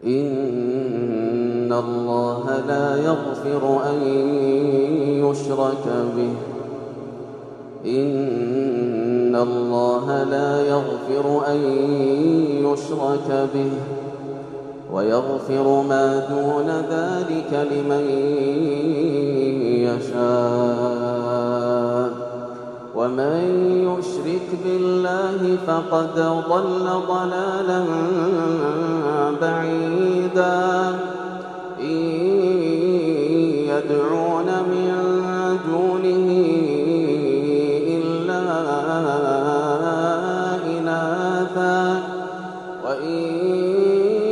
إن الله لا يغفر أن يشرك به إن الله لا يغفر أن يشرك به ويغفر ما دون ذلك لمن يشاء ومن يشرك بالله فقد ضل ضلالا بعيدا إن يدعون من دونه إلا إناثا وإن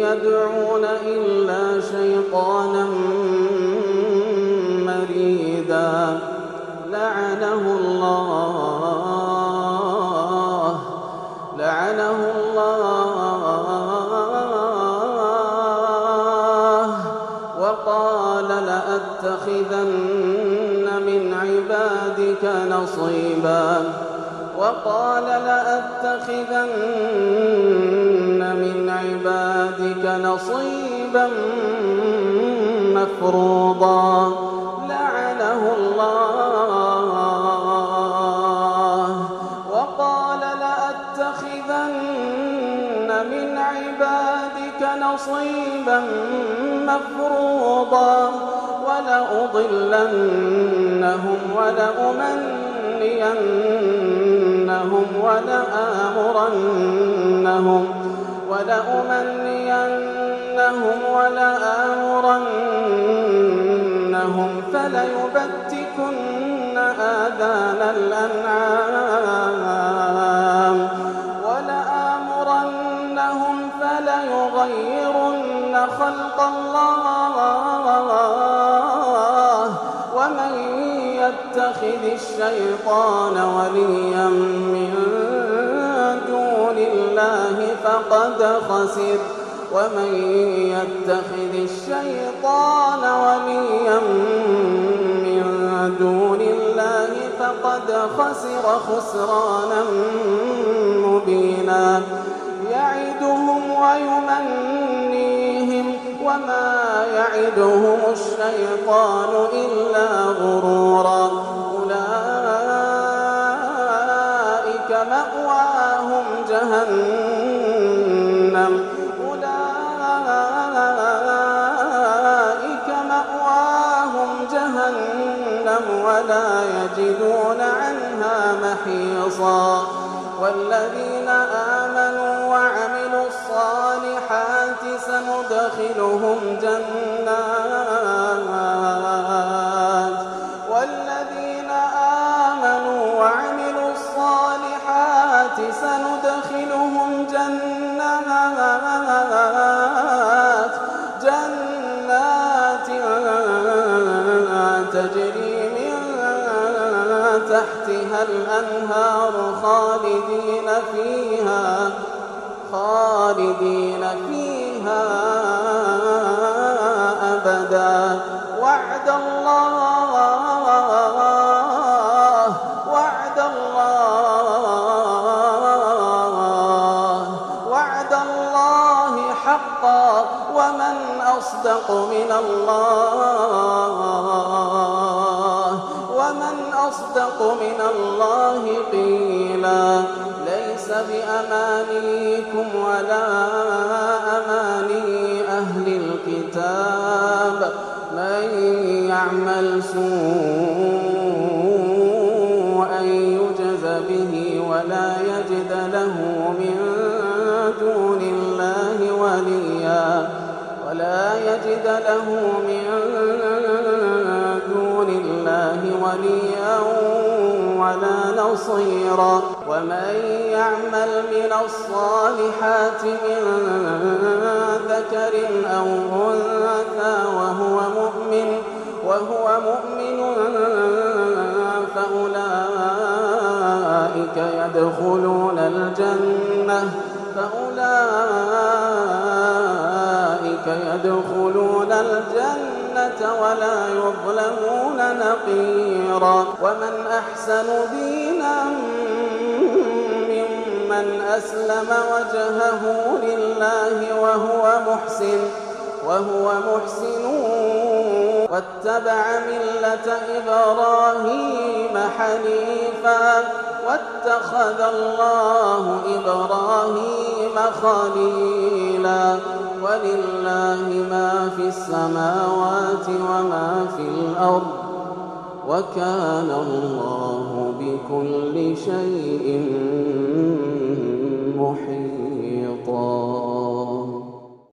يدعون إلا شيطانا مريدا لعنه الله وقال لأتخذن من عبادك نصيبا مفروضا لعنه الله وقال لأتخذن من عبادك نصيبا مفروضا ولأضلنهم ولأمنينهم ولآمرنهم فليبتكن آذان الأنعام ولآمرنهم فليغيرن خلق الله ومن يتخذ الشيطان وليا من دون الله فقد خسر ومن يتخذ الشيطان وليا من دون الله فقد خسر خسرانا مبينا يعدهم ويمنيهم وما يعدهم الشيطان إلا غرورا أولئك مأواهم جهنم ولا يجدون عنها محيصا والذين آمنوا وعملوا الصالحات سندخلهم جنات تجري من تحتها الأنهار خالدين فيها أبدا وعد الله حقا ومن أصدق من الله قيلا ليس بأمانيكم ولا أماني أهل الكتاب من يعمل سوءا يجز به ولا يجد له من دون الله وليا ولا نصيرا ومن يعمل من الصالحات من ذكر أو أنثى وهو مؤمن فأولئك يدخلون الجنة ولا يظلمون نقيرا ومن أحسن دينا ممن من أسلم وجهه لله وهو محسن واتبع ملة إبراهيم حنيفا واتخذ الله إبراهيم خليلا ولله ما في السماوات وما في الأرض وكان الله بكل شيء